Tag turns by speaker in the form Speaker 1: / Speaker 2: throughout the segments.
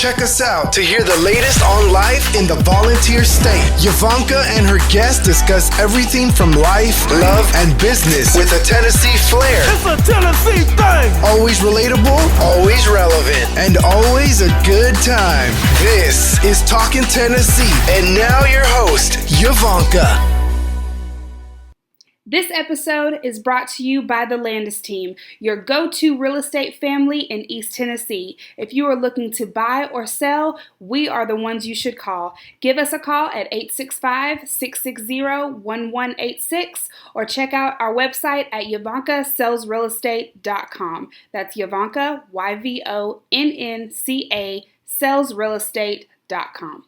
Speaker 1: Check us out to hear the latest on life in the volunteer state. Yvanka and her guests discuss everything from life, love, and business with a Tennessee flair.
Speaker 2: It's a Tennessee thing!
Speaker 1: Always relatable, always relevant, and always a good time. This is Talking Tennessee, and now your host, Yvanka.
Speaker 3: This episode is brought to you by the Landis team, your go-to real estate family in East Tennessee. If you are looking to buy or sell, we are the ones you should call. Give us a call at 865-660-1186 or check out our website at YvankaSellsRealEstate.com. That's Yvanka, YVONNCA, sellsrealestate.com.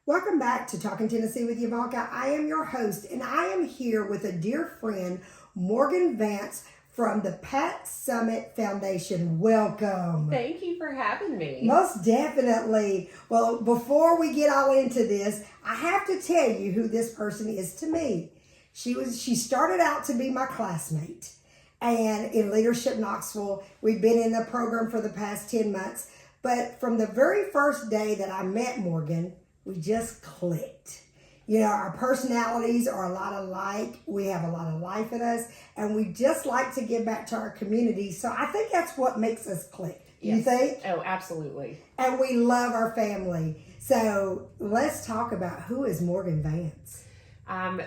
Speaker 4: Welcome back to Talking Tennessee with Yvanka. I am your host, and I am here with a dear friend, Morgan Vance from the Pat Summitt Foundation. Welcome.
Speaker 5: Thank you for having me.
Speaker 4: Most definitely. Well, before we get all into this, I have to tell you who this person is to me. She started out to be my classmate, and in Leadership Knoxville, we've been in the program for the past 10 months. But from the very first day that I met Morgan, we just clicked. You know, our personalities are a lot alike. We have a lot of life in us, and we just like to give back to our community. So I think that's what makes us click. Yes. You think?
Speaker 5: Oh, absolutely.
Speaker 4: And we love our family. So let's talk about who is Morgan Vance.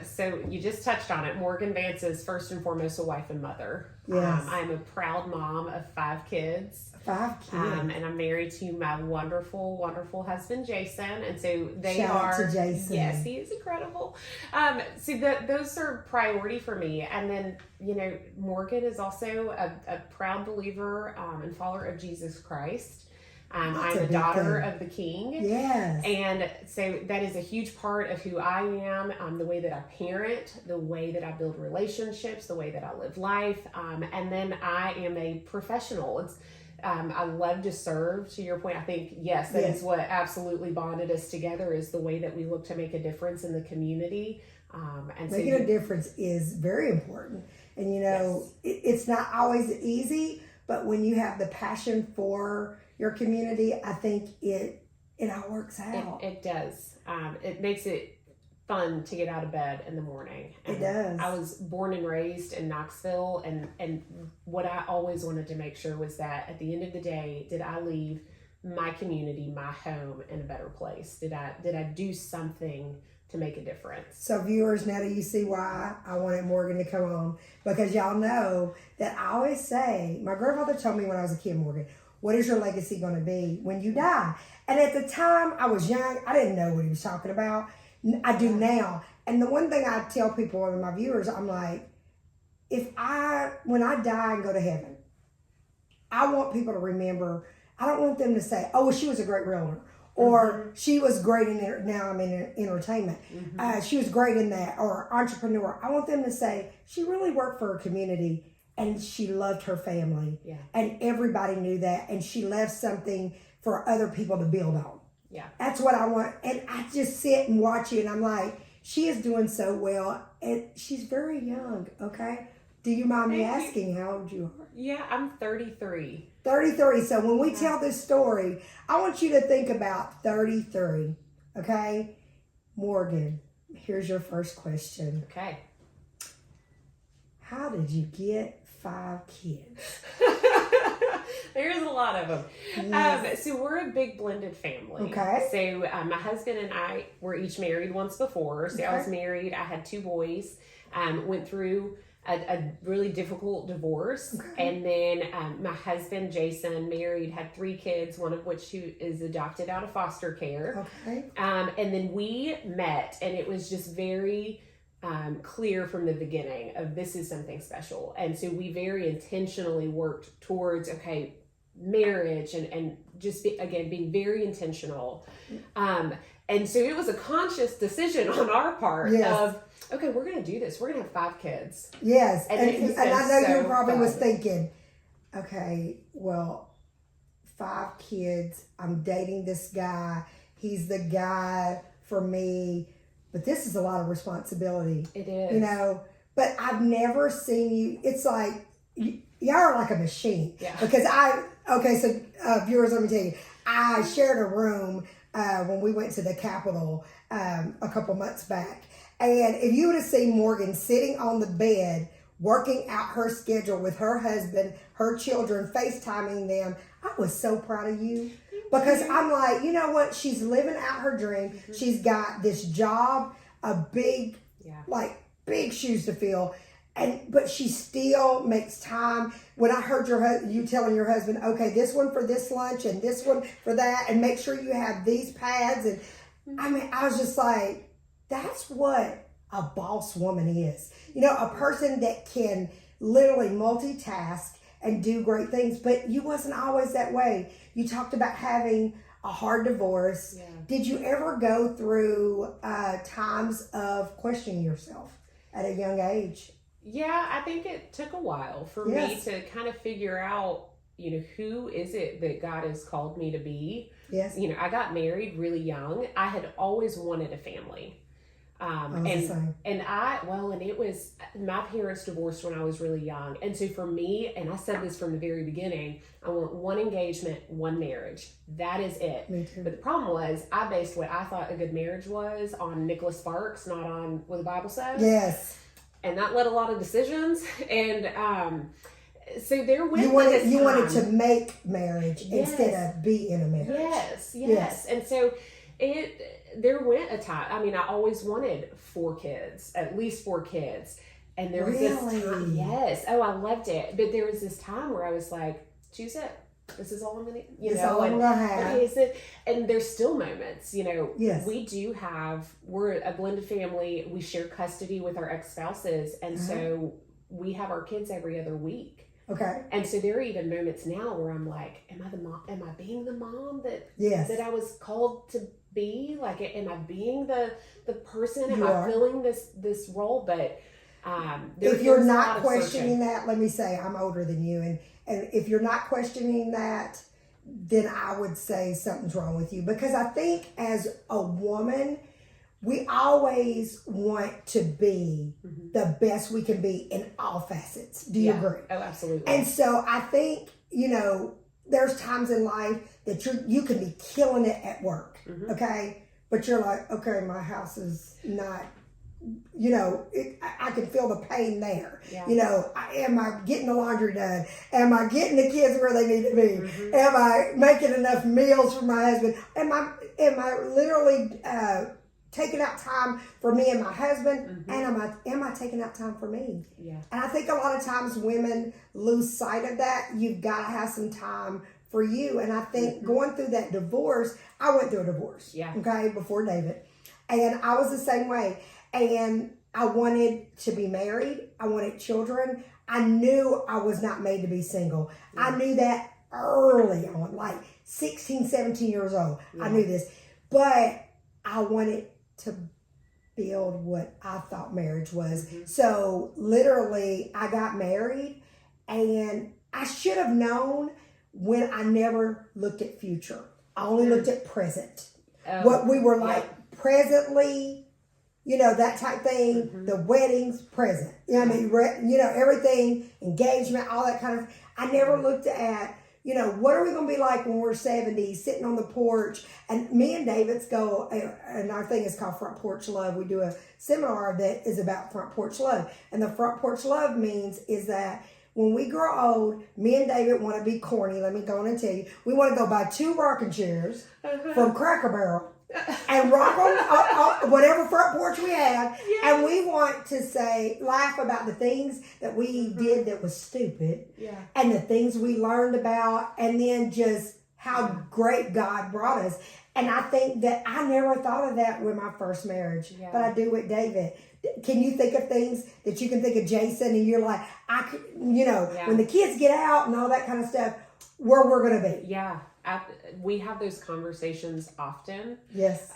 Speaker 5: So you just touched on it. Morgan Vance is first and foremost a wife and mother.
Speaker 4: Yes.
Speaker 5: I'm a proud mom of 5 kids.
Speaker 4: 5 kids.
Speaker 5: And I'm married to my wonderful, wonderful husband, Jason. And so they
Speaker 4: Shout
Speaker 5: are.
Speaker 4: out to Jason.
Speaker 5: Yes, he is incredible. So those are priority for me. And then, you know, Morgan is also a proud believer and follower of Jesus Christ. I'm a daughter of the King.
Speaker 4: Yes.
Speaker 5: And so that is a huge part of who I am, the way that I parent, the way that I build relationships, the way that I live life. And then I am a professional. I love to serve. To your point, I think, yes, that is what absolutely bonded us together, is the way that we look to make a difference in the community.
Speaker 4: Making a difference is very important. And, you know, it's not always easy, but when you have the passion for your community, I think it all works out.
Speaker 5: It does. It makes it fun to get out of bed in the morning. And
Speaker 4: it does.
Speaker 5: I was born and raised in Knoxville, and what I always wanted to make sure was that at the end of the day, did I leave my community, my home, in a better place? Did I do something to make a difference? So
Speaker 4: viewers, now do you see why I wanted Morgan to come on? Because y'all know that I always say, my grandfather told me when I was a kid, Morgan, what is your legacy going to be when you die? And at the time I was young, I didn't know what he was talking about. I do now. And the one thing I tell people, and my viewers, I'm like, when I die and go to heaven, I want people to remember, I don't want them to say, oh, well, she was a great realtor. Or she was great in now I'm in entertainment. She was great in that, or entrepreneur. I want them to say, she really worked for her community, and she loved her family. Yeah. And everybody knew that. And she left something for other people to build on. Yeah. That's what I want. And I just sit and watch it, and I'm like, she is doing so well. And she's very young, okay? Do you mind me asking how old you are?
Speaker 5: Yeah, I'm 33.
Speaker 4: 33. So when we tell this story, I want you to think about 33, okay? Morgan, here's your first question.
Speaker 5: Okay.
Speaker 4: How did you get 5 kids?
Speaker 5: There's a lot of them. Yes. So we're a big blended family.
Speaker 4: Okay.
Speaker 5: So my husband and I were each married once before. So I was married. I had 2 boys. Went through a really difficult divorce. Okay. And then my husband, Jason, married, had 3 kids, one of which is adopted out of foster care.
Speaker 4: Okay.
Speaker 5: And then we met, and it was just very clear from the beginning of, this is something special. And so we very intentionally worked towards, marriage and just being very intentional. And so it was a conscious decision on our part of, okay, we're going to do this. We're going to have 5 kids.
Speaker 4: Yes. And I know you probably was thinking, okay, well, 5 kids, I'm dating this guy. He's the guy for me. But this is a lot of responsibility.
Speaker 5: It is.
Speaker 4: You know, but I've never seen you. It's like, y'all are like a machine.
Speaker 5: Yeah.
Speaker 4: Because so viewers, let me tell you, I shared a room when we went to the Capitol a couple months back. And if you would have seen Morgan sitting on the bed, working out her schedule with her husband, her children, FaceTiming them, I was so proud of you. Because I'm like, you know what? She's living out her dream. Mm-hmm. She's got this job, a big, big shoes to fill. But she still makes time. When I heard you telling your husband, okay, this one for this lunch and this one for that, and make sure you have these pads. And I mean, I was just like, that's what a boss woman is. You know, a person that can literally multitask and do great things. But you wasn't always that way. You talked about having a hard divorce. Yeah. Did you ever go through times of questioning yourself at a young age?
Speaker 5: Yeah, I think it took a while for me to kind of figure out, you know, who is it that God has called me to be?
Speaker 4: Yes.
Speaker 5: You know, I got married really young. I had always wanted a family. And it was, my parents divorced when I was really young. And so for me, and I said this from the very beginning, I want one engagement, one marriage. That is it.
Speaker 4: Me too.
Speaker 5: But the problem was I based what I thought a good marriage was on Nicholas Sparks, not on what the Bible says.
Speaker 4: Yes.
Speaker 5: And that led a lot of decisions. And so there went
Speaker 4: you wanted to make marriage instead of be in a marriage.
Speaker 5: Yes. And so there went a time. I mean, I always wanted 4 kids, at least 4 kids. And there was this time. Yes. Oh, I loved it. But there was this time where I was like, choose it. This is all I'm going to,
Speaker 4: all I'm going to have.
Speaker 5: Okay, and there's still moments, you know,
Speaker 4: yes.
Speaker 5: We're a blended family. We share custody with our ex-spouses. And so we have our kids every other week.
Speaker 4: Okay.
Speaker 5: And so there are even moments now where I'm like, am I being the mom that I was called to be? Like, am I being the person? Am I filling this role? But
Speaker 4: if you're not questioning that, let me say I'm older than you, and if you're not questioning that, then I would say something's wrong with you. Because I think as a woman, we always want to be the best we can be in all facets. Do you agree?
Speaker 5: Oh, absolutely.
Speaker 4: And so I think, you know, there's times in life that you can be killing it at work, okay? But you're like, okay, my house is not, you know, I can feel the pain there. Yeah. You know, am I getting the laundry done? Am I getting the kids where they need to be? Am I making enough meals for my husband? Am I literally taking out time for me and my husband? And am I taking out time for me? Yeah. And I think a lot of times women lose sight of that. You've got to have some time for you. And I think going through that divorce, I went through a divorce. Yeah. Okay, before David. And I was the same way. And I wanted to be married. I wanted children. I knew I was not made to be single. Yeah. I knew that early on, like 16, 17 years old. Yeah. I knew this. But I wanted to build what I thought marriage was. So literally, I got married, and I should have known when I never looked at future. I only looked at present. What we were like presently, you know, that type thing, the weddings, present. You know what I mean? Everything, engagement, all that kind of, I never looked at, you know, what are we going to be like when we're 70, sitting on the porch? And me and David's go, and our thing is called Front Porch Love. We do a seminar that is about front porch love. And the front porch love is that when we grow old, me and David want to be corny. Let me go on and tell you. We want to go buy 2 rocking chairs from Cracker Barrel and rock on whatever front porch we have. Yes. And we want to laugh about the things that we did that was stupid. Yeah. And the things we learned about, and then just how great God brought us. And I think that I never thought of that with my first marriage, but I do with David. Can you think of things that you can think of Jason, and you're like, when the kids get out and all that kind of stuff, where we're going to be?
Speaker 5: Yeah. We have those conversations often.
Speaker 4: Yes.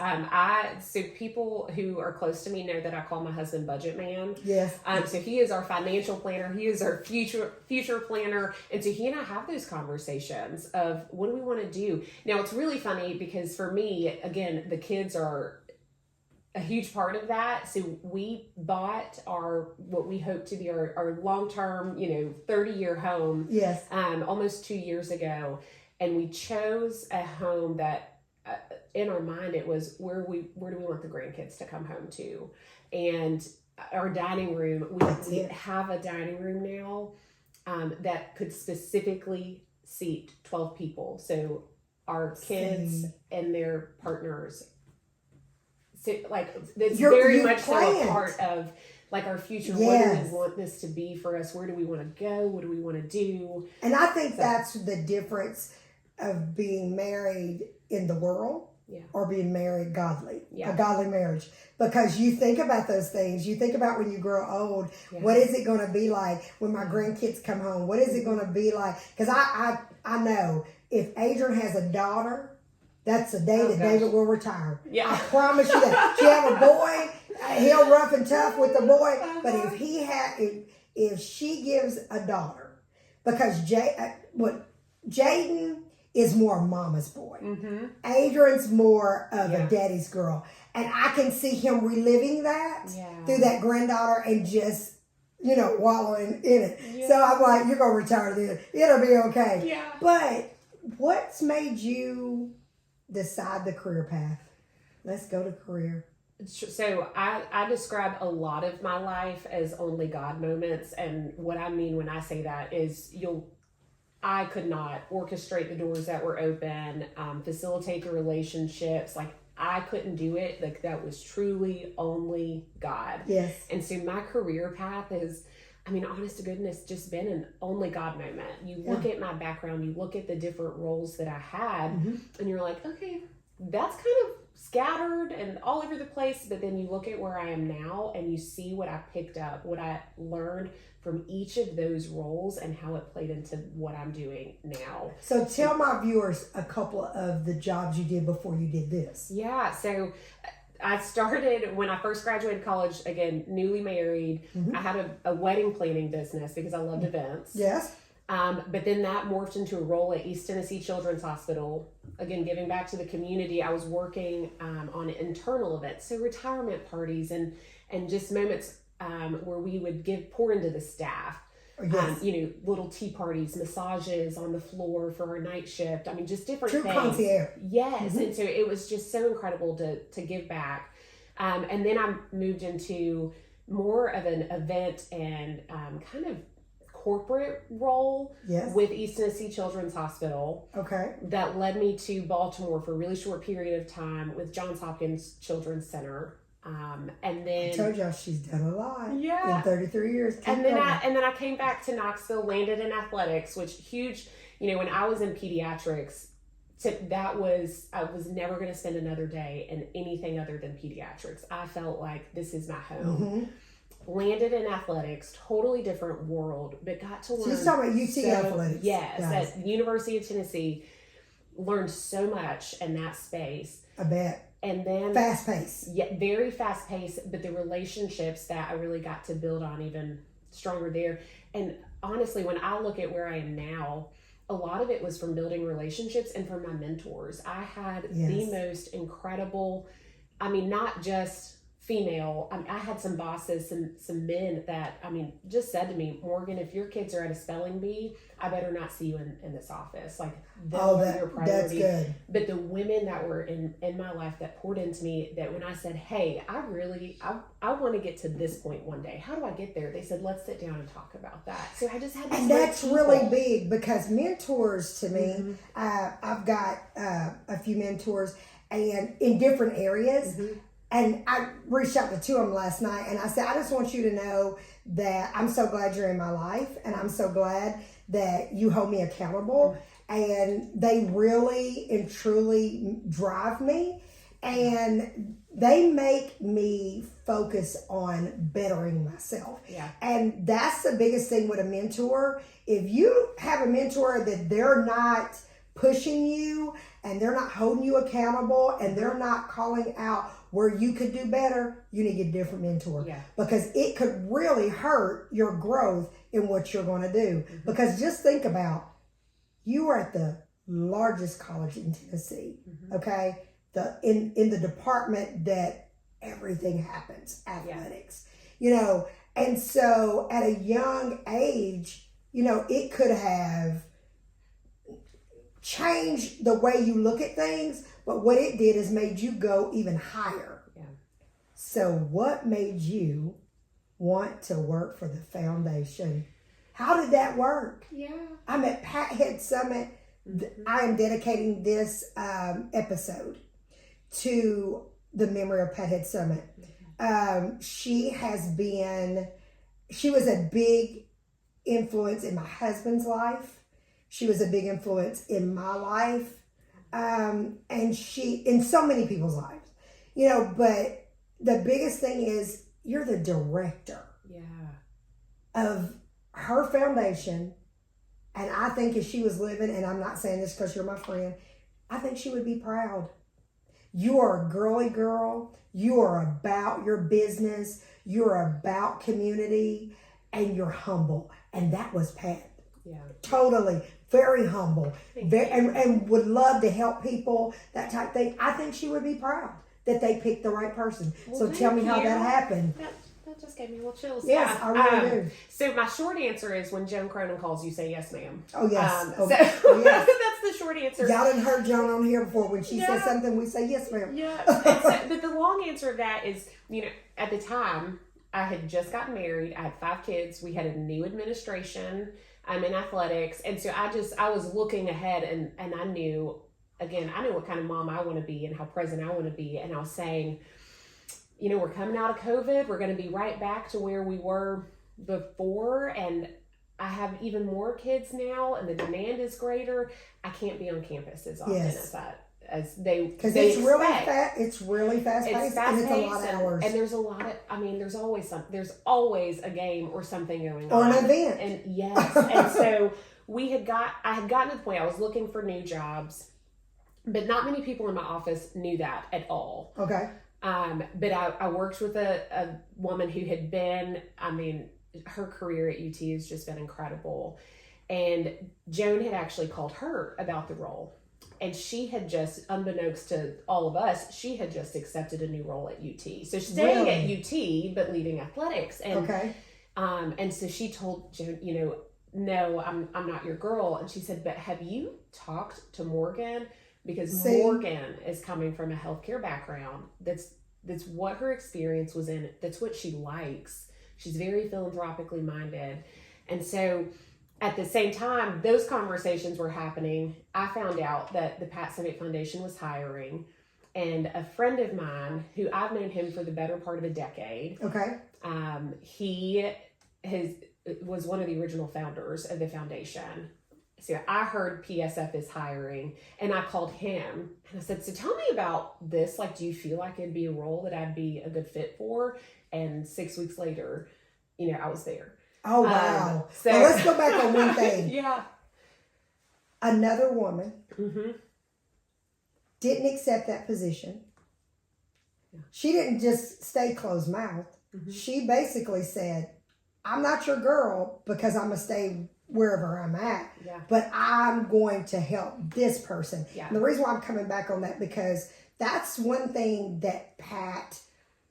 Speaker 5: So people who are close to me know that I call my husband Budget Man.
Speaker 4: Yes.
Speaker 5: So he is our financial planner. He is our future planner. And so he and I have those conversations of what do we want to do? Now it's really funny because for me, again, the kids are a huge part of that. So we bought what we hope to be our long-term, 30-year home.
Speaker 4: Yes.
Speaker 5: Almost 2 years ago. And we chose a home that in our mind, it was where do we want the grandkids to come home to? And our dining room, we have a dining room now that could specifically seat 12 people. So our kids and their partners, so like it's very much so a part of like our future. What do we want this to be for us? Where do we want to go? What do we want to do?
Speaker 4: And I think that's the difference of being married in the world or being married godly, a godly marriage. Because you think about those things. You think about when you grow old, what is it going to be like when my grandkids come home? What is it going to be like? Because I know if Adrian has a daughter, that's the day that David will retire. Yeah. I promise you that. She have a boy, he'll rough and tough with the boy. But if she gives a daughter, because Jaden is more mama's boy. Mm-hmm. Adrian's more of a daddy's girl. And I can see him reliving that through that granddaughter and just, wallowing in it. Yeah. So I'm like, you're going to retire then. It'll be okay. Yeah. But what's made you decide the career path? Let's go to career.
Speaker 5: So I describe a lot of my life as only God moments. And what I mean when I say that is I could not orchestrate the doors that were open, facilitate the relationships. Like I couldn't do it. Like that was truly only God. Yes. And so my career path is, honest to goodness, just been an only God moment. You look at my background, you look at the different roles that I had, and you're like, okay, that's kind of scattered and all over the place. But then you look at where I am now and you see what I picked up, what I learned from each of those roles and how it played into what I'm doing now.
Speaker 4: So tell my viewers a couple of the jobs you did before you did this.
Speaker 5: Yeah. So I started when I first graduated college, again, newly married. Mm-hmm. I had a wedding planning business because I loved events. Yes. But then that morphed into a role at East Tennessee Children's Hospital. Again, giving back to the community. I was working on internal events, so retirement parties and just moments where we would pour into the staff. Yes. Little tea parties, massages on the floor for our night shift. Just different things. Concierge. Yes. Mm-hmm. And so it was just so incredible to give back. And then I moved into more of an event and kind of corporate role with East Tennessee Children's Hospital. Okay. That led me to Baltimore for a really short period of time with Johns Hopkins Children's Center. And then
Speaker 4: I told y'all she's done a lot in 33 years.
Speaker 5: And then I came back to Knoxville, landed in athletics, which huge, when I was in pediatrics, I was never going to spend another day in anything other than pediatrics. I felt like this is my home. Mm-hmm. Landed in athletics, totally different world, but got to learn.
Speaker 4: She's talking about UT athletics.
Speaker 5: Yes, at the University of Tennessee, learned so much in that space.
Speaker 4: I bet.
Speaker 5: And then
Speaker 4: fast pace.
Speaker 5: Yeah, very fast pace, but the relationships that I really got to build on even stronger there. And honestly, when I look at where I am now, a lot of it was from building relationships and from my mentors. I had the most incredible, not just female. I had some bosses, some men that, just said to me, Morgan, if your kids are at a spelling bee, I better not see you in this office. Like, your priority. That's good. But the women that were in my life that poured into me, that when I said, hey, I want to get to this point one day. How do I get there? They said, let's sit down and talk about that. So I just had
Speaker 4: and that's really big because mentors to me, I've got a few mentors and in different areas. Mm-hmm. And I reached out to two of them last night and I said, I just want you to know that I'm so glad you're in my life and I'm so glad that you hold me accountable. And they really and truly drive me and they make me focus on bettering myself. Yeah. And that's the biggest thing with a mentor. If you have a mentor that they're not pushing you and they're not holding you accountable and they're not calling out where you could do better, you need to get a different mentor. Yeah. Because it could really hurt your growth in what you're going to do. Mm-hmm. Because just think about, you are at the largest college in Tennessee, okay? In the department that everything happens, athletics, and so at a young age, it could have change the way you look at things, but what it did is made you go even higher.
Speaker 5: Yeah.
Speaker 4: So what made you want to work for the foundation? How did that work?
Speaker 5: Yeah.
Speaker 4: I'm at Pat Head Summitt. I am dedicating this episode to the memory of Pat Head Summitt. She was a big influence in my husband's life. She was a big influence in my life. And she, in so many people's lives, you know, but the biggest thing is you're the director of her foundation. And I think if she was living, and I'm not saying this because you're my friend, I think she would be proud. You are a girly girl. You are about your business. You're about community, and you're humble. And that was Pat.
Speaker 5: Yeah.
Speaker 4: Totally. Very humble. And would love to help people, that type of thing. I think she would be proud that they picked the right person.
Speaker 5: Well,
Speaker 4: so tell me how that happened.
Speaker 5: That just gave me a little chills.
Speaker 4: Yes, I really do.
Speaker 5: So my short answer is when Joan Cronan calls, you say yes, ma'am.
Speaker 4: Oh, yes.
Speaker 5: So
Speaker 4: yes.
Speaker 5: that's the short answer.
Speaker 4: Y'all didn't heard Joan on here before. When she says something, we say yes, ma'am.
Speaker 5: Yeah. But the long answer of that is, you know, at the time, I had just gotten married. I had 5 kids. We had a new administration. I'm in athletics. And so I was looking ahead and I knew what kind of mom I want to be and how present I want to be. And I was saying, you know, we're coming out of COVID. We're going to be right back to where we were before. And I have even more kids now and the demand is greater. I can't be on campus as often as they
Speaker 4: because
Speaker 5: it's
Speaker 4: expect. Really fast. It's really fast paced and it's a lot of hours.
Speaker 5: And there's a lot of. I mean, there's always a game or something going
Speaker 4: or
Speaker 5: on
Speaker 4: an event.
Speaker 5: And yes, and so I had gotten to the point I was looking for new jobs, but not many people in my office knew that at all.
Speaker 4: Okay.
Speaker 5: But I worked with a woman who had been. I mean, her career at UT has just been incredible, and Joan had actually called her about the role. And she had just, unbeknownst to all of us, she had just accepted a new role at UT. So staying at UT, but leaving athletics. And, and so she told Joan, you know, no, I'm not your girl. And she said, but have you talked to Morgan? Because Morgan is coming from a healthcare background. That's what her experience was in. That's what she likes. She's very philanthropically minded. And so at the same time, those conversations were happening. I found out that the Pat Summitt Foundation was hiring, and a friend of mine who I've known him for the better part of a decade. Okay. He was one of the original founders of the foundation. So I heard PSF is hiring, and I called him and I said, so tell me about this. Like, do you feel like it'd be a role that I'd be a good fit for? And 6 weeks later, you know, I was there.
Speaker 4: Oh, wow. So well, let's go back on one thing.
Speaker 5: Yeah.
Speaker 4: Another woman didn't accept that position. Yeah. She didn't just stay closed-mouthed. She basically said, I'm not your girl because I'm going to stay wherever I'm at, but I'm going to help this person. Yeah. And the reason why I'm coming back on that, because that's one thing that Pat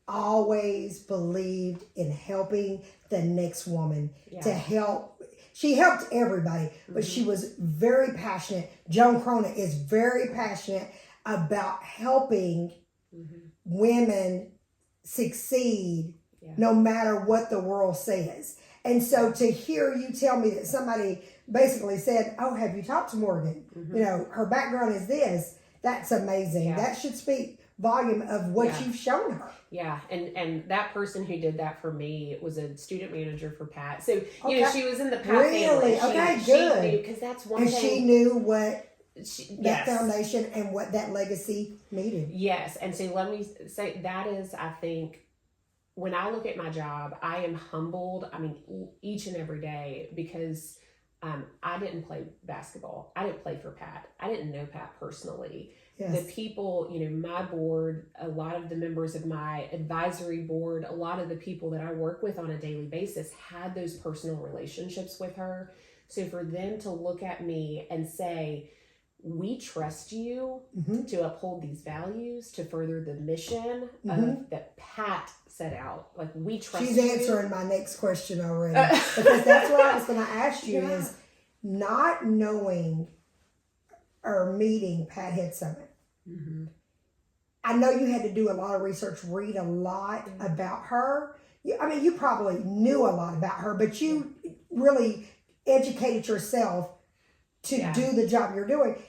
Speaker 4: always believed in, helping the next woman to help. She helped everybody, but she was very passionate. Joan Cronan is very passionate about helping women succeed no matter what the world says. And so to hear you tell me that somebody basically said, oh, have you talked to Morgan? You know, her background is this. That's amazing. Yeah. That should speak volume of what you've shown her.
Speaker 5: Yeah, and that person who did that for me was a student manager for Pat. So, you know, she was in the Pat family.
Speaker 4: Okay, good.
Speaker 5: She knew, because that's one thing.
Speaker 4: And she knew what that foundation and what that legacy needed.
Speaker 5: Yes, and so let me say, that is, I think, when I look at my job, I am humbled, I mean, each and every day, because I didn't play basketball. I didn't play for Pat. I didn't know Pat personally. Yes. The people, you know, my board, a lot of the members of my advisory board, a lot of the people that I work with on a daily basis had those personal relationships with her. So for them to look at me and say, we trust you to uphold these values, to further the mission of that Pat set out. Like, we trust you.
Speaker 4: She's answering my next question already. Because that's what I was going to ask you is not knowing or meeting Pat had Summitt. I know you had to do a lot of research, read a lot about her. You probably knew a lot about her, but you really educated yourself to do the job you're doing.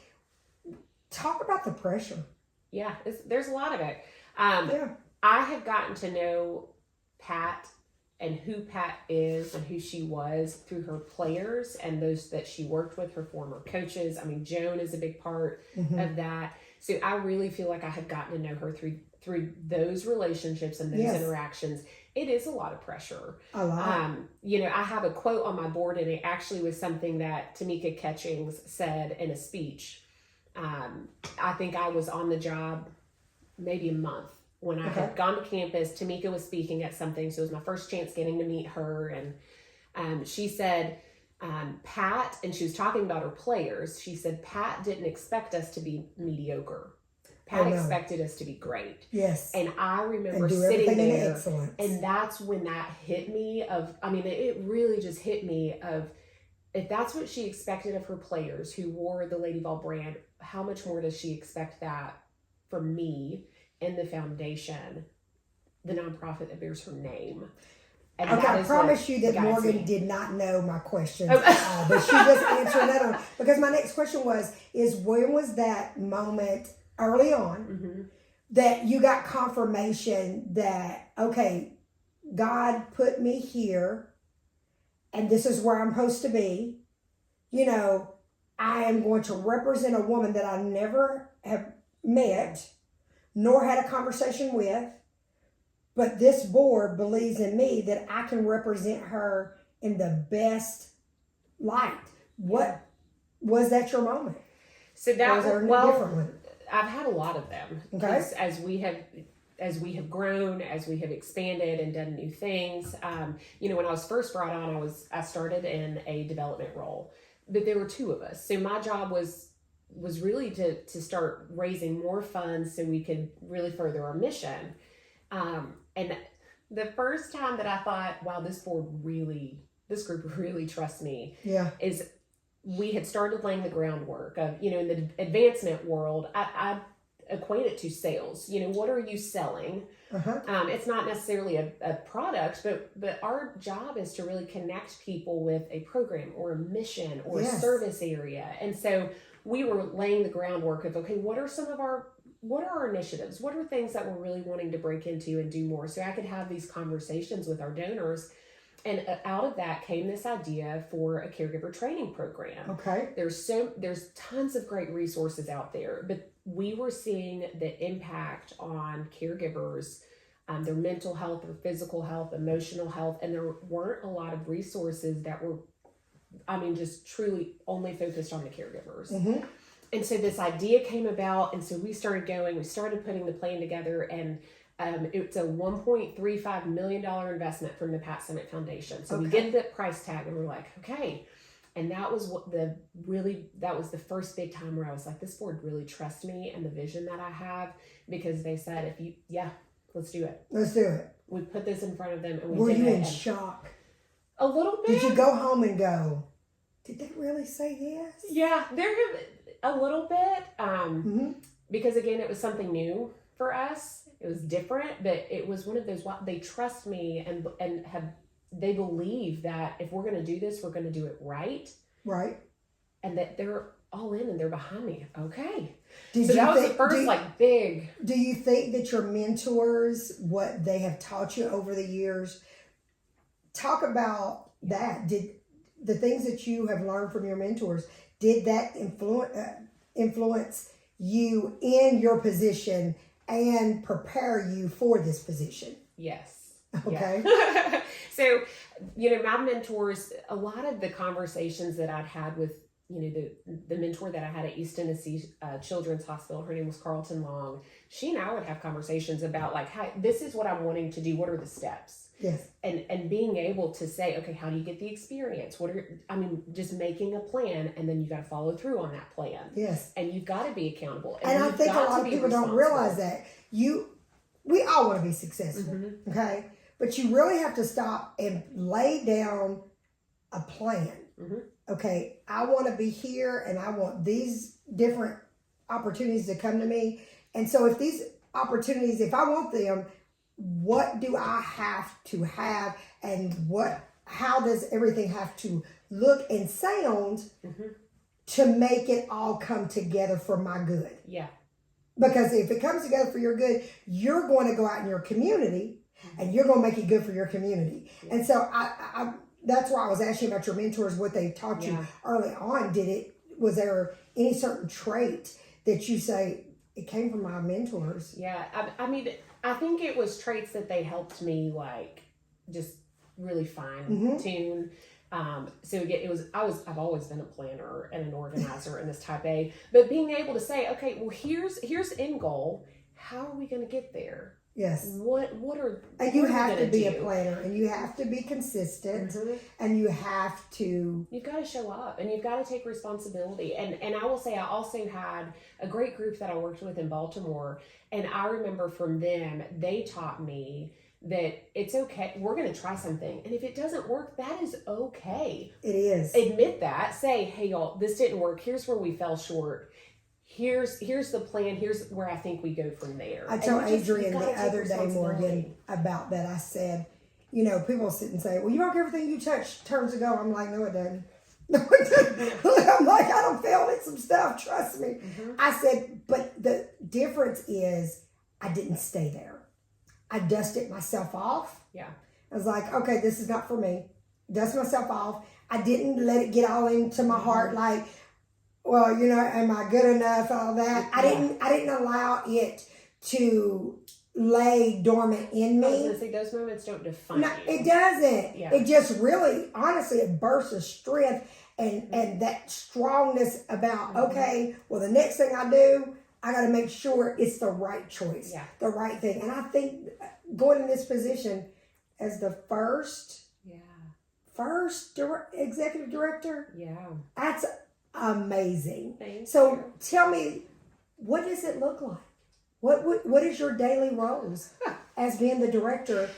Speaker 4: Talk about the pressure.
Speaker 5: Yeah, there's a lot of it. I have gotten to know Pat and who Pat is and who she was through her players and those that she worked with, her former coaches. I mean, Joan is a big part of that. So I really feel like I have gotten to know her through those relationships and those interactions. It is a lot of pressure.
Speaker 4: A lot.
Speaker 5: I have a quote on my board, and it actually was something that Tamika Catchings said in a speech. I think I was on the job maybe a month when I had gone to campus. Tamika was speaking at something, so it was my first chance getting to meet her. And she said, Pat, and she was talking about her players, she said, Pat didn't expect us to be mediocre. Pat expected us to be great.
Speaker 4: Yes.
Speaker 5: And I remember sitting there, and that's when that hit me it really just hit me of, if that's what she expected of her players who wore the Lady Vol brand, how much more does she expect that from me and the foundation, the nonprofit that bears her name? And
Speaker 4: I promise you that Morgan did not know my questions at all, but she just answered another one. Because my next question is when was that moment early on that you got confirmation that, okay, God put me here and this is where I'm supposed to be. I am going to represent a woman that I never have met nor had a conversation with, but this board believes in me that I can represent her in the best light. What was that your moment?
Speaker 5: So that
Speaker 4: was there a different one?
Speaker 5: I've had a lot of them.
Speaker 4: Okay.
Speaker 5: As we have grown, as we have expanded and done new things. When I was first brought on, I started in a development role, but there were two of us. So my job was really to start raising more funds so we could really further our mission. And the first time that I thought, wow, this group really trusts me, is we had started laying the groundwork of, in the advancement world, I equate it to sales. What are you selling? It's not necessarily a product, but our job is to really connect people with a program or a mission or a service area. And so we were laying the groundwork of, okay, what are our initiatives? What are things that we're really wanting to break into and do more? So I could have these conversations with our donors. And out of that came this idea for a caregiver training program.
Speaker 4: Okay.
Speaker 5: There's tons of great resources out there, but we were seeing the impact on caregivers, their mental health, their physical health, emotional health, and there weren't a lot of resources that were, just truly only focused on the caregivers. And so this idea came about, and so we started putting the plan together, and it's a $1.35 million investment from the Pat Summitt Foundation. So we get the price tag, and we're like, okay. And that was the first big time where I was like, this board really trusts me and the vision that I have, because they said, let's do it.
Speaker 4: Let's do it.
Speaker 5: We put this in front of them, and we
Speaker 4: Were
Speaker 5: did it.
Speaker 4: you in shock?
Speaker 5: A little bit.
Speaker 4: Did you go home and go, did they really say yes?
Speaker 5: Yeah, a little bit. Because again, it was something new for us. It was different, but it was one of those, they trust me and they believe that if we're going to do this, we're going to do it right.
Speaker 4: Right.
Speaker 5: And that they're all in and they're behind me. Okay.
Speaker 4: Was the first
Speaker 5: big.
Speaker 4: Do you think that your mentors, what they have taught you over the years, talk about that? Did the things that you have learned from your mentors, did that influence you in your position and prepare you for this position?
Speaker 5: Yes.
Speaker 4: Okay.
Speaker 5: Yeah. So, my mentors, a lot of the conversations that I'd had with, the mentor that I had at East Tennessee Children's Hospital, her name was Carlton Long. She and I would have conversations about hey, this is what I'm wanting to do. What are the steps?
Speaker 4: Yes.
Speaker 5: And being able to say, okay, how do you get the experience? Just making a plan, and then you got to follow through on that plan.
Speaker 4: Yes.
Speaker 5: And you've got to be accountable.
Speaker 4: And I think a lot of people don't realize that. We all want to be successful. Okay. But you really have to stop and lay down a plan. Okay, I want to be here and I want these different opportunities to come to me. And so if these opportunities, if I want them, what do I have to have, and how does everything have to look and sound to make it all come together for my good?
Speaker 5: Yeah.
Speaker 4: Because if it comes together for your good, you're going to go out in your community and you're going to make it good for your community. Yeah. And so I that's why I was asking about your mentors, what they taught you early on. Was there any certain trait that you say, it came from my mentors?
Speaker 5: Yeah. I mean, I think it was traits that they helped me like just really fine tune. So again, I've always been a planner and an organizer and this type A, but being able to say, okay, well, here's end goal. How are we going to get there?
Speaker 4: Yes.
Speaker 5: And
Speaker 4: you have to be a planner, and you have to be consistent, and you've got
Speaker 5: to show up, and you've got to take responsibility. And I will say, I also had a great group that I worked with in Baltimore, and I remember from them, they taught me that it's okay. We're going to try something. And if it doesn't work, that is okay.
Speaker 4: It is.
Speaker 5: Admit that. Say, hey, y'all, this didn't work. Here's where we fell short. Here's the plan. Here's where I think we go from there.
Speaker 4: I told Adrian the other day, Morgan, about that. I said, people sit and say, well, you rock, everything you touch turns to gold. I'm like, no, it doesn't. No, it doesn't. I'm like, I don't fail at some stuff. Trust me. I said, but the difference is I didn't stay there. I dusted myself off.
Speaker 5: Yeah.
Speaker 4: I was like, okay, this is not for me. Dust myself off. I didn't let it get all into my heart like, well, am I good enough? All that. I didn't allow it to lay dormant in me.
Speaker 5: I was going to say, those moments don't define you.
Speaker 4: It doesn't.
Speaker 5: Yeah.
Speaker 4: It just really, honestly, it bursts of strength and that strongness about, okay, well, the next thing I do, I got to make sure it's the right choice, the right thing. And I think going in this position as the first executive director, that's amazing. So tell me, what does it look like? What is your daily roles as being the director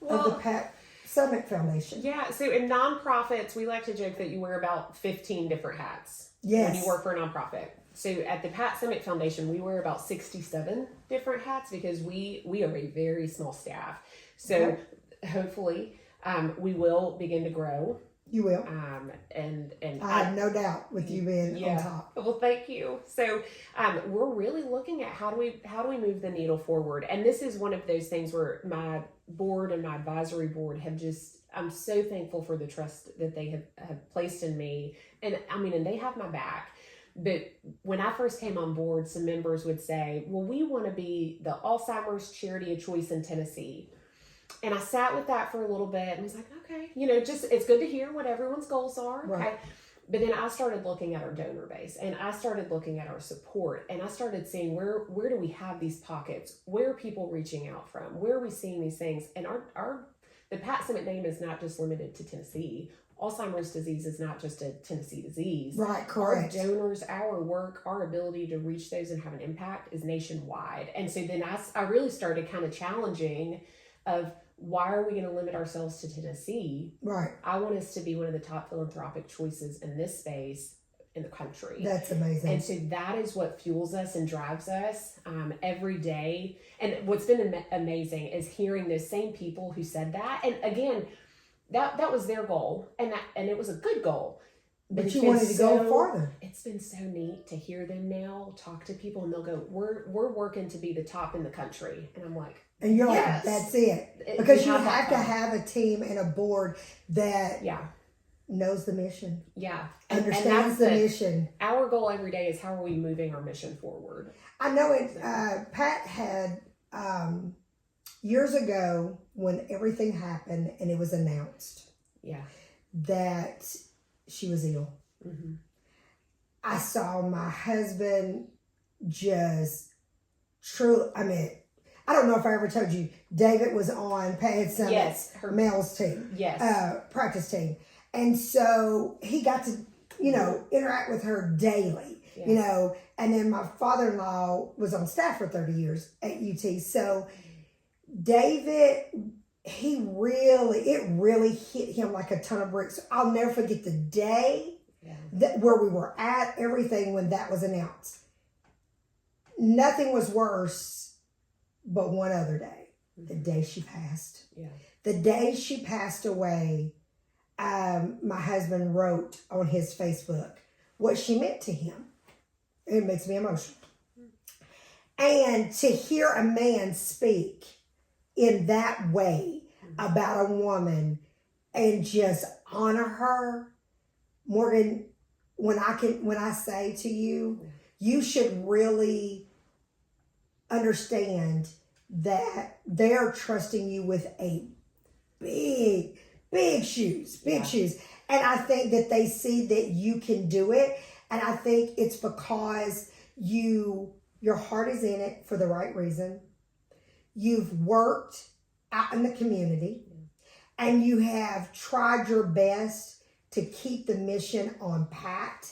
Speaker 4: of the Pat Summitt Foundation?
Speaker 5: Yeah, so in nonprofits, we like to joke that you wear about 15 different hats when you work for a nonprofit. So at the Pat Summitt Foundation, we wear about 67 different hats because we are a very small staff. So hopefully we will begin to grow.
Speaker 4: You will.
Speaker 5: And
Speaker 4: I have no doubt with you being on top.
Speaker 5: Well, thank you. So we're really looking at how do we move the needle forward. And this is one of those things where my board and my advisory board I'm so thankful for the trust that they have placed in me. And they have my back. But when I first came on board, some members would say, well, we want to be the Alzheimer's charity of choice in Tennessee. And I sat with that for a little bit and was like, okay, it's good to hear what everyone's goals are.
Speaker 4: Right.
Speaker 5: Okay. But then I started looking at our donor base, and I started looking at our support, and I started seeing where do we have these pockets? Where are people reaching out from? Where are we seeing these things? And the Pat Summitt name is not just limited to Tennessee. Alzheimer's disease is not just a Tennessee disease.
Speaker 4: Right, correct.
Speaker 5: Our donors, our work, our ability to reach those and have an impact is nationwide. And so then I really started kind of challenging of why are we going to limit ourselves to Tennessee?
Speaker 4: Right.
Speaker 5: I want us to be one of the top philanthropic choices in this space in the country.
Speaker 4: That's amazing.
Speaker 5: And so that is what fuels us and drives us every day. And what's been amazing is hearing those same people who said that. And again, that was their goal, and it was a good goal.
Speaker 4: But you wanted to go farther.
Speaker 5: It's been so neat to hear them now talk to people, and they'll go, "We're working to be the top in the country," and I'm like,
Speaker 4: and you're
Speaker 5: yes.
Speaker 4: like, "That's it," because you have to have a team and a board that knows the mission, understands the mission.
Speaker 5: Our goal every day is how are we moving our mission forward.
Speaker 4: I know it. Pat had. Years ago, when everything happened and it was announced that she was ill, I saw my husband just I don't know if I ever told you, David was on Pat Summitt's males team, practice team. And so he got to, interact with her daily, and then my father-in-law was on staff for 30 years at UT. So David, it really hit him like a ton of bricks. I'll never forget the day where we were at, everything when that was announced. Nothing was worse but one other day, the day she passed. Yeah. The day she passed away, my husband wrote on his Facebook what she meant to him. It makes me emotional. And to hear a man speak in that way about a woman and just honor her, Morgan, when I say to you, you should really understand that they're trusting you with a big shoes. And I think that they see that you can do it. And I think it's because your heart is in it for the right reason. You've worked out in the community and you have tried your best to keep the mission on Pat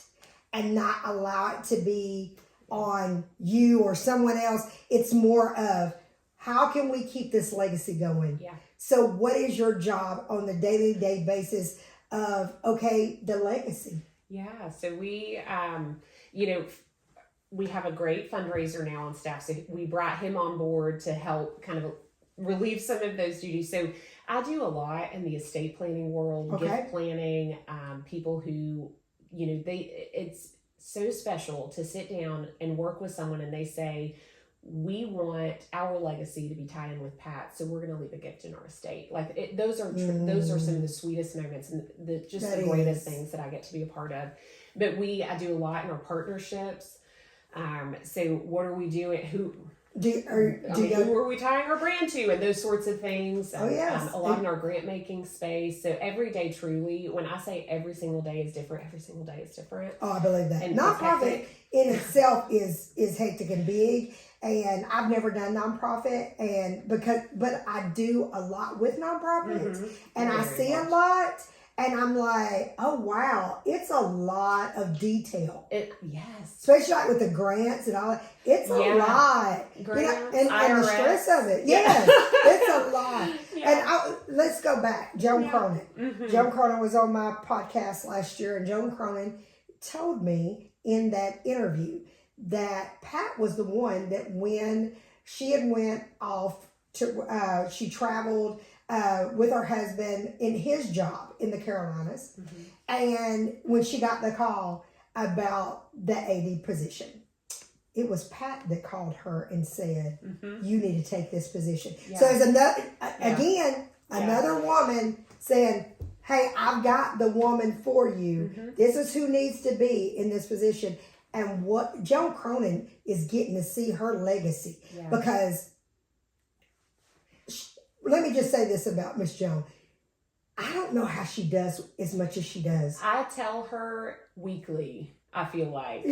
Speaker 4: and not allow it to be on you or someone else. It's more of, how can we keep this legacy going? Yeah. So what is your job on the day-to-day basis of, okay, the legacy?
Speaker 5: Yeah, so we, we have a great fundraiser now on staff. So we brought him on board to help kind of relieve some of those duties. So I do a lot in the estate planning world, gift planning, people who, it's so special to sit down and work with someone and they say, we want our legacy to be tied in with Pat, so we're going to leave a gift in our estate. Like those are some of the sweetest moments and the greatest things that I get to be a part of. But I do a lot in our partnerships. So what are we doing? Who are we tying our brand to, and those sorts of things. A lot in our grant making space. So every day, truly, when I say every single day is different, every single day is different.
Speaker 4: Oh, I believe that. And nonprofit in itself is hectic and big. And I've never done nonprofit, but I do a lot with nonprofits, and I see a lot, and I'm like, oh wow, it's a lot of detail.
Speaker 5: Yes,
Speaker 4: especially like with the grants and all that. It's a lot,
Speaker 5: grants,
Speaker 4: and the stress of it. Yes, it's a lot. Yeah. And let's go back. Joan Cronan. Joan Cronan was on my podcast last year, and Joan Cronan told me in that interview that Pat was the one that when she had went off to, she traveled with her husband in his job in the Carolinas. And when she got the call about the AD position, it was Pat that called her and said, you need to take this position. Yeah. So there's another woman saying, hey, I've got the woman for you. This is who needs to be in this position. And what Joan Cronan is getting to see her legacy. Yeah. Because, let me just say this about Miss Joan. I don't know how she does as much as she does.
Speaker 5: I tell her weekly, I feel like,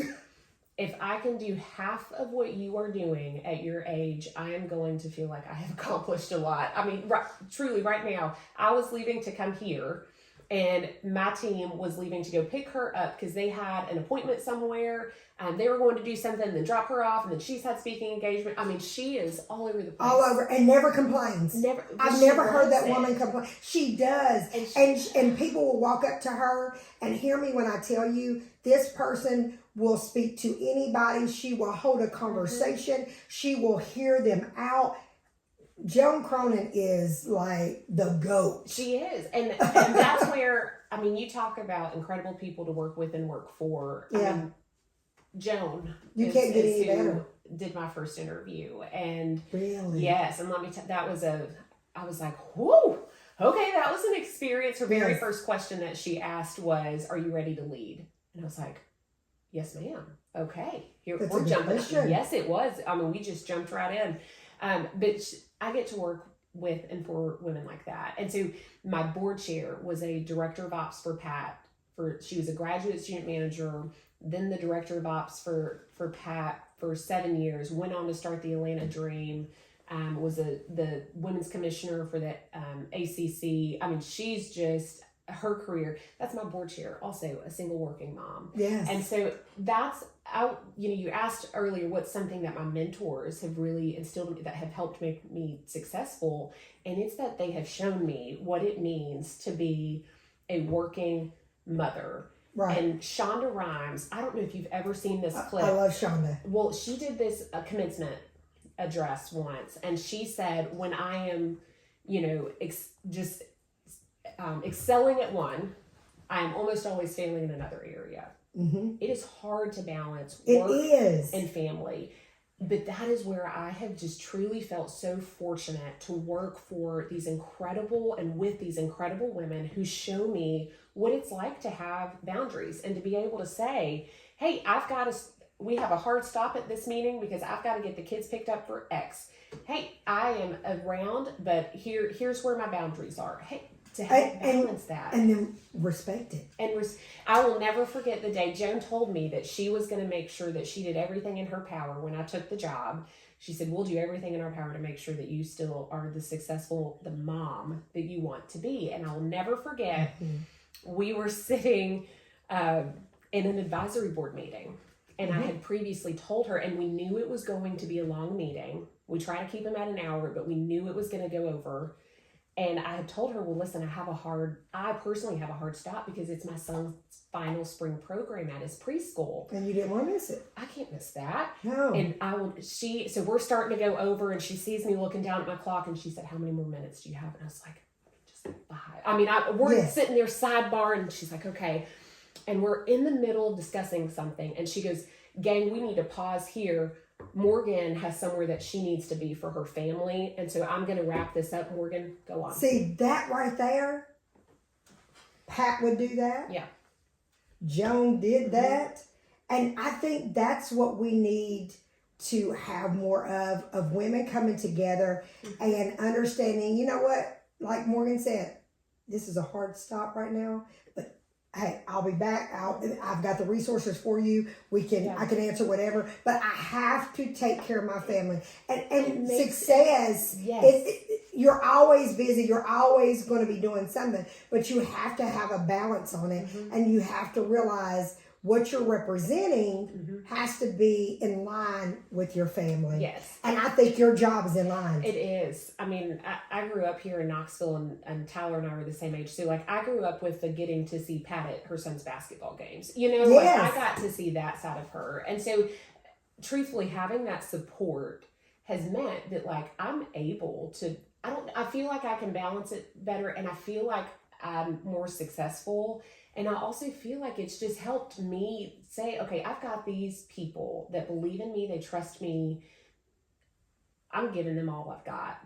Speaker 5: if I can do half of what you are doing at your age, I am going to feel like I have accomplished a lot. I mean, truly, right now, I was leaving to come here. And my team was leaving to go pick her up because they had an appointment somewhere. They were going to do something, then drop her off, and then she's had speaking engagement. I mean, she is all over the place.
Speaker 4: All over, and never complains. I've never heard that woman complain. She does. And people will walk up to her and hear me when I tell you, this person will speak to anybody. She will hold a conversation. She will hear them out. Joan Cronan is like the GOAT.
Speaker 5: She is. And that's where, I mean, you talk about incredible people to work with and work for. Yeah. I mean, Joan.
Speaker 4: You can't get any better.
Speaker 5: Did my first interview. And
Speaker 4: really?
Speaker 5: Yes. And let me I was like, whoo, okay, that was an experience. Her very first question that she asked was, are you ready to lead? And I was like, yes, ma'am. Okay. We're jumping. Yes, it was. I mean, we just jumped right in. But I get to work with and for women like that. And so my board chair was a director of ops for Pat. She was a graduate student manager, then the director of ops for Pat for 7 years, went on to start the Atlanta Dream, was the women's commissioner for the ACC. I mean, she's just her career. That's my board chair, also a single working mom.
Speaker 4: Yes.
Speaker 5: And so you asked earlier what's something that my mentors have really instilled in me that have helped make me successful. And it's that they have shown me what it means to be a working mother.
Speaker 4: Right.
Speaker 5: And Shonda Rhimes, I don't know if you've ever seen this clip.
Speaker 4: I love Shonda.
Speaker 5: Well, she did this commencement address once, and she said, when I am, excelling at one, I am almost always failing in another area.
Speaker 4: Mm-hmm.
Speaker 5: It is hard to balance
Speaker 4: It
Speaker 5: work
Speaker 4: is.
Speaker 5: and family. But that is where I have just truly felt so fortunate to work for these incredible and with these incredible women who show me what it's like to have boundaries and to be able to say, hey, we have a hard stop at this meeting because I've got to get the kids picked up for X. Hey, I am around, but here's where my boundaries are. Hey, to help balance that.
Speaker 4: And then respect it.
Speaker 5: And I will never forget the day Joan told me that she was going to make sure that she did everything in her power when I took the job. She said, we'll do everything in our power to make sure that you still are the mom that you want to be. And I'll never forget, we were sitting in an advisory board meeting. And I had previously told her, and we knew it was going to be a long meeting. We try to keep them at an hour, but we knew it was going to go over. And I had told her, well, listen, I personally have a hard stop because it's my son's final spring program at his preschool.
Speaker 4: And you didn't want to miss it.
Speaker 5: I can't miss that.
Speaker 4: No.
Speaker 5: And so we're starting to go over, and she sees me looking down at my clock, and she said, how many more minutes do you have? And I was like, just 5. I mean, we're sitting there sidebar, and she's like, okay. And we're in the middle of discussing something, and she goes, gang, we need to pause here. Morgan has somewhere that she needs to be for her family. And so I'm going to wrap this up. Morgan, go on.
Speaker 4: See, that right there, Pat would do that.
Speaker 5: Yeah.
Speaker 4: Joan did that. And I think that's what we need to have more of women coming together and understanding, you know what, like Morgan said, this is a hard stop right now, but hey, I'll be back. I've got the resources for you. I can answer whatever, but I have to take care of my family. And success, you're always busy. You're always going to be doing something, but you have to have a balance on it. And you have to realize what you're representing has to be in line with your family.
Speaker 5: Yes.
Speaker 4: And I think your job is in line.
Speaker 5: It is. I mean, I grew up here in Knoxville, and Tyler and I were the same age. So, I grew up with the getting to see Pat at her son's basketball games. I got to see that side of her. And so, truthfully, having that support has meant that, I'm able to, I feel like I can balance it better, and I feel like I'm more successful. And I also feel like it's just helped me say, okay, I've got these people that believe in me. They trust me. I'm giving them all I've got.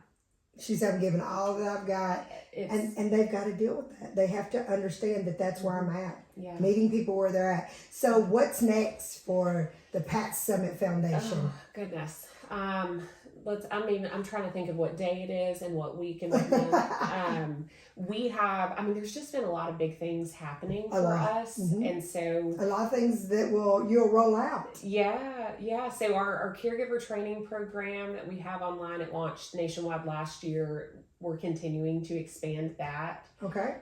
Speaker 4: She said, I'm giving all that I've got. And they've got to deal with that. They have to understand that that's where I'm at.
Speaker 5: Yeah.
Speaker 4: Meeting people where they're at. So what's next for the Pat Summitt Foundation?
Speaker 5: Oh, goodness. I'm trying to think of what day it is and what week and what month. There's just been a lot of big things happening for us. And so
Speaker 4: a lot of things that you'll roll out.
Speaker 5: Yeah. So our caregiver training program that we have online, it launched nationwide last year. We're continuing to expand that.
Speaker 4: Okay.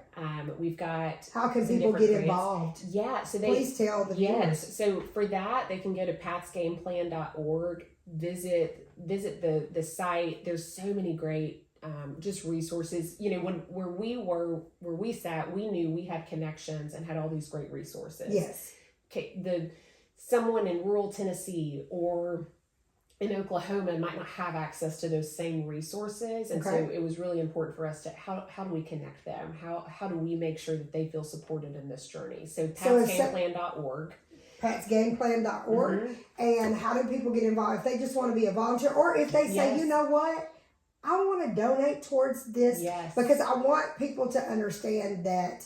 Speaker 5: We've got
Speaker 4: how can people get involved?
Speaker 5: Yeah. So
Speaker 4: please tell the viewers.
Speaker 5: Yes. So for that, they can go to patsgameplan.org. Visit the site. There's so many great just resources. Where we sat, we knew we had connections and had all these great resources.
Speaker 4: Yes.
Speaker 5: Okay, someone in rural Tennessee or in Oklahoma might not have access to those same resources, and so it was really important for us to how do we connect them? How do we make sure that they feel supported in this journey? So patsgameplan.org.
Speaker 4: patsgameplan.org. And how do people get involved? If they just want to be a volunteer, or if they say, you know what, I want to donate towards this, because I want people to understand that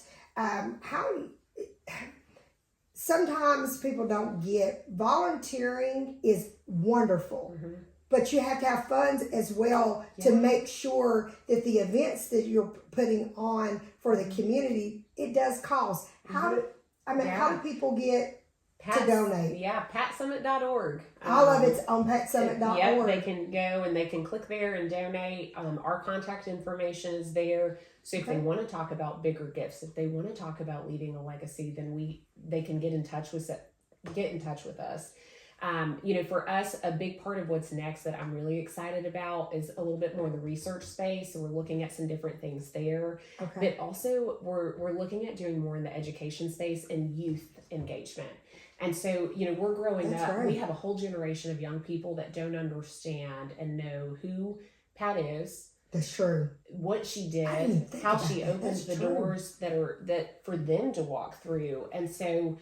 Speaker 4: sometimes people don't get volunteering is wonderful, but you have to have funds as well to make sure that the events that you're putting on for the community, it does cost. How do people get to donate.
Speaker 5: Yeah, patsummit.org.
Speaker 4: All of it's on patsummit.org.
Speaker 5: Yep, they can go and they can click there and donate. Our contact information is there. So if they want to talk about bigger gifts, if they want to talk about leaving a legacy, then they can get in touch with us. For us, a big part of what's next that I'm really excited about is a little bit more in the research space. So we're looking at some different things there.
Speaker 4: Okay.
Speaker 5: But also we're looking at doing more in the education space and youth engagement. And so, we're growing up. Right. We have a whole generation of young people that don't understand and know who Pat is.
Speaker 4: That's true.
Speaker 5: What she did, how she opens the doors that for them to walk through. And so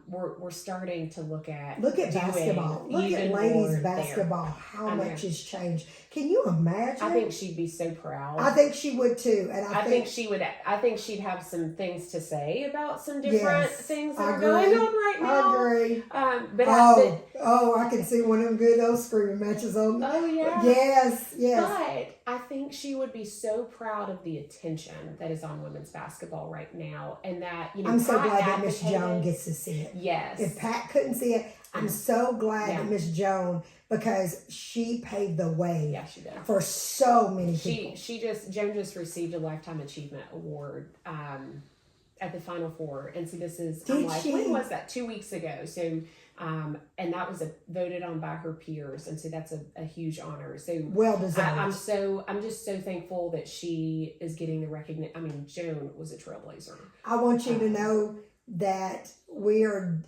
Speaker 5: we're starting to look at
Speaker 4: basketball. Look at ladies basketball. How much has changed? Can you imagine?
Speaker 5: I think she'd be so proud.
Speaker 4: I think she would too, and I think
Speaker 5: she would. I think she'd have some things to say about some different things that are going on right now.
Speaker 4: I agree. I can see one of them good old screaming matches on.
Speaker 5: Oh yeah.
Speaker 4: Yes.
Speaker 5: But I think she would be so proud of the attention that is on women's basketball right now, and that
Speaker 4: I'm so glad that Miss Joan gets to see it.
Speaker 5: Yes.
Speaker 4: If Pat couldn't see it, I'm so glad that Miss Joan, because she paved the way.
Speaker 5: Yeah, she did.
Speaker 4: For so many people.
Speaker 5: Joan just received a Lifetime Achievement Award at the Final Four, and so this is when was that? 2 weeks ago. So. And that was voted on by her peers, and so that's a huge honor. So
Speaker 4: well deserved.
Speaker 5: I'm just so thankful that she is getting the recognition. I mean, Joan was a trailblazer.
Speaker 4: I want you to know that we are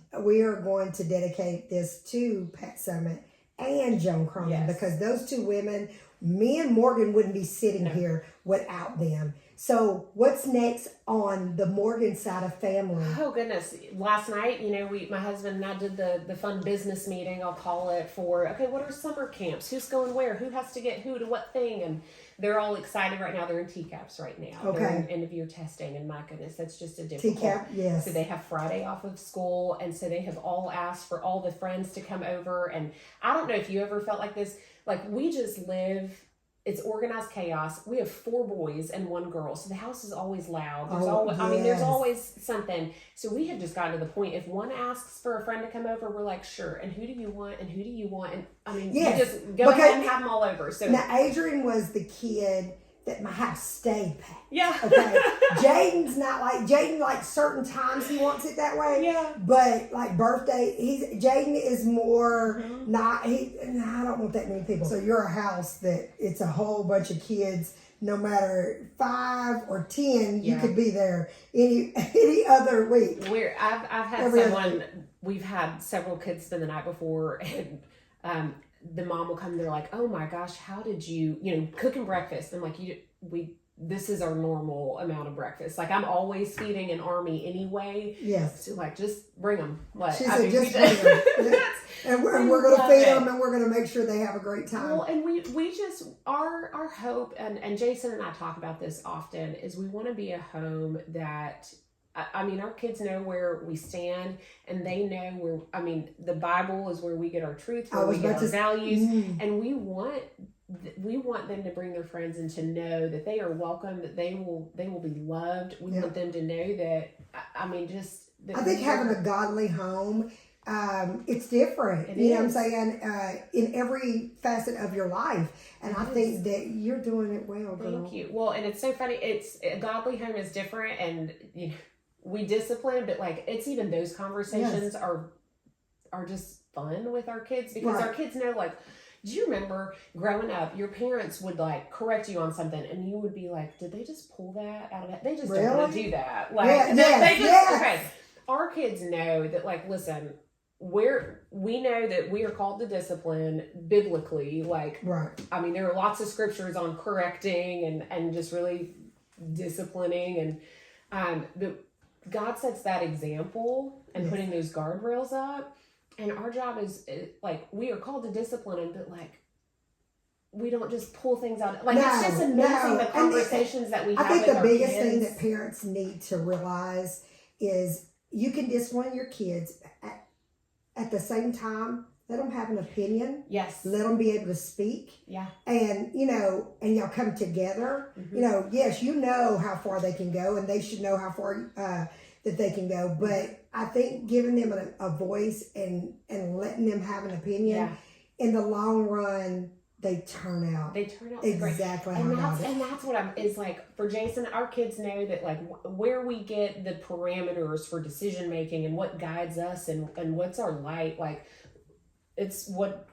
Speaker 4: going to dedicate this to Pat Summitt and Joan Cronan, because those two women, me and Morgan wouldn't be sitting here without them. So what's next on the Morgan side of family?
Speaker 5: Oh goodness. Last night, my husband and I did the fun business meeting, I'll call it, for, what are summer camps? Who's going where? Who has to get who to what thing? And they're all excited right now. They're in TCAPs right now.
Speaker 4: Okay.
Speaker 5: They're in end of year testing, and my goodness, that's just a difficult.
Speaker 4: TCAP, yes.
Speaker 5: So they have Friday off of school, and so they have all asked for all the friends to come over. And I don't know if you ever felt like this. Like, we just live. It's organized chaos. We have 4 boys and 1 girl, so the house is always loud. There's always something. So we had just gotten to the point, if one asks for a friend to come over, we're like, sure. And who do you want? And who do you want? And you just go ahead and have them all over. So
Speaker 4: now Adrian was the kid that my house stayed packed.
Speaker 5: Yeah.
Speaker 4: Okay. Jaden like certain times he wants it that way.
Speaker 5: Yeah.
Speaker 4: But like birthday, Jaden is more I don't want that many people. So you're a house that it's a whole bunch of kids. No matter 5 or 10, you could be there any other week.
Speaker 5: I've had we've had several kids spend the night before, and the mom will come, they're like, oh my gosh, how did you cooking breakfast? I'm like, this is our normal amount of breakfast. Like, I'm always feeding an army anyway.
Speaker 4: Yes.
Speaker 5: So just bring them.
Speaker 4: She said, just bring them. And we're going to feed them, and we're going to make sure they have a great time.
Speaker 5: Well, and we just, our hope, and Jason and I talk about this often, is we want to be a home that, our kids know where we stand, and they know the Bible is where we get our truth, where we get our values, and we want them to bring their friends and to know that they are welcome, that they will be loved. We want them to know that,
Speaker 4: I think having a godly home, it's different. You know what I'm saying? In every facet of your life. And I think that you're doing it well, girl.
Speaker 5: Thank you. Well, and it's so funny. It's a godly home is different, and we discipline, but it's even those conversations are just fun with our kids, because our kids know, do you remember growing up, your parents would correct you on something, and you would be like, did they just pull that out of that? They just don't want to do that. Okay. Our kids know that, listen, we know that we are called to discipline biblically. There are lots of scriptures on correcting and just really disciplining, but God sets that example and putting those guardrails up. And our job is we are called to discipline, but we don't just pull things out. It's just amazing the conversations that we have with our kids.
Speaker 4: I think the biggest thing that parents need to realize is you can discipline your kids at the same time. Let them have an opinion.
Speaker 5: Yes.
Speaker 4: Let them be able to speak.
Speaker 5: Yeah.
Speaker 4: And, and y'all come together. Mm-hmm. Yes, how far they can go, and they should know how far that they can go. But I think giving them a voice and letting them have an opinion, in the long run, they turn out exactly
Speaker 5: great.
Speaker 4: how
Speaker 5: And that's what is like for Jason. Our kids know that like where we get the parameters for decision making and what guides us and what's our light. Like it's what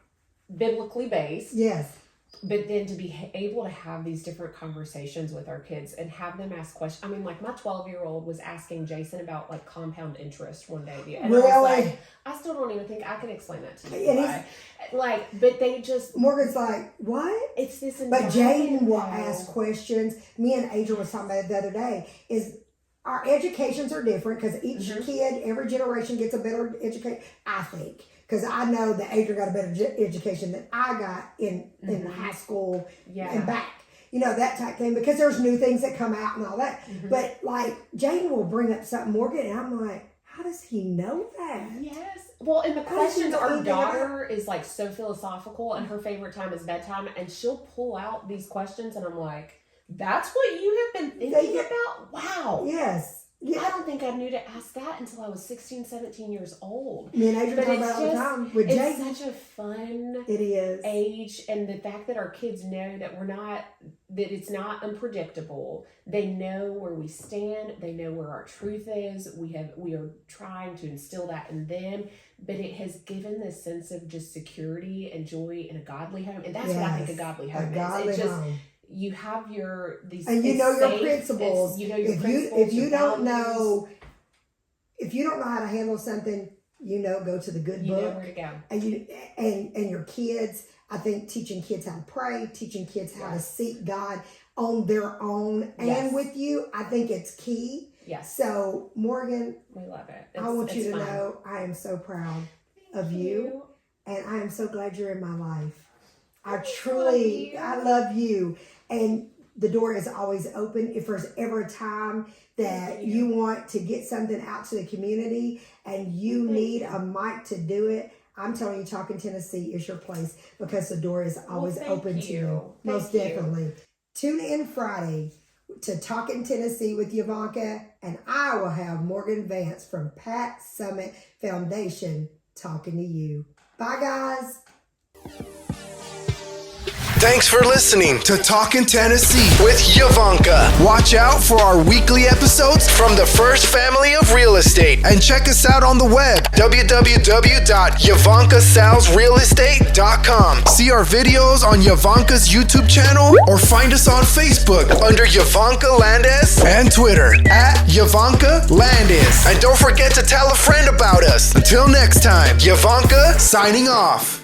Speaker 5: biblically based.
Speaker 4: Yes.
Speaker 5: But then to be able to have these different conversations with our kids and have them ask questions. I mean, like my 12-year-old was asking Jason about like compound interest one day. And
Speaker 4: really?
Speaker 5: I was like, I still don't even think I can explain that to you. But they just...
Speaker 4: Morgan's like, what?
Speaker 5: It's this...
Speaker 4: But Jaden will ask questions. Me and Adrian was talking about it the other day. Is our educations are different because each kid, every generation gets a better education, I think. Because I know that Adrian got a better education than I got in high school and back. You know, that type thing. Because there's new things that come out and all that. But, like, Jaden will bring up something, Morgan, and I'm like, how does he know that?
Speaker 5: Yes. Well, and the questions, our daughter is, like, so philosophical, and her favorite time is bedtime, and she'll pull out these questions, and I'm like, that's what you have been thinking about? Wow.
Speaker 4: Yes. Yeah.
Speaker 5: I don't think I knew to ask that until I was 16, 17 years old.
Speaker 4: Me and Adrian talk about it all the time. With
Speaker 5: it's
Speaker 4: Jaden.
Speaker 5: such a fun
Speaker 4: age.
Speaker 5: And the fact that our kids know that that it's not unpredictable. They know where we stand. They know where our truth is. We are trying to instill that in them. But it has given this sense of just security and joy in a godly home. And that's what I think a godly home is.
Speaker 4: Home.
Speaker 5: You have these,
Speaker 4: and you know your principles.
Speaker 5: You know your
Speaker 4: principles. If you don't know how to handle something, go to the good book.
Speaker 5: You know where to go.
Speaker 4: And your kids, I think teaching kids how to pray, teaching kids how to seek God on their own and with you, I think it's key.
Speaker 5: Yes.
Speaker 4: So Morgan,
Speaker 5: we love it.
Speaker 4: I want you to know I am so proud of you, and I am so glad you're in my life. I love you. And the door is always open. If there's ever a time that you want to get something out to the community and you need a mic to do it, I'm telling you, Talking Tennessee is your place because the door is always open to you. Most definitely. Tune in Friday to Talking Tennessee with Yvanka, and I will have Morgan Vance from Pat Summitt Foundation talking to you. Bye, guys.
Speaker 1: Thanks for listening to Talkin' Tennessee with Yvanka. Watch out for our weekly episodes from the First Family of Real Estate and check us out on the web, www.YvankaSalesRealEstate.com. See our videos on Yvanka's YouTube channel or find us on Facebook under Yvanka Landis and Twitter @Yvanka Landis. And don't forget to tell a friend about us. Until next time, Yvanka signing off.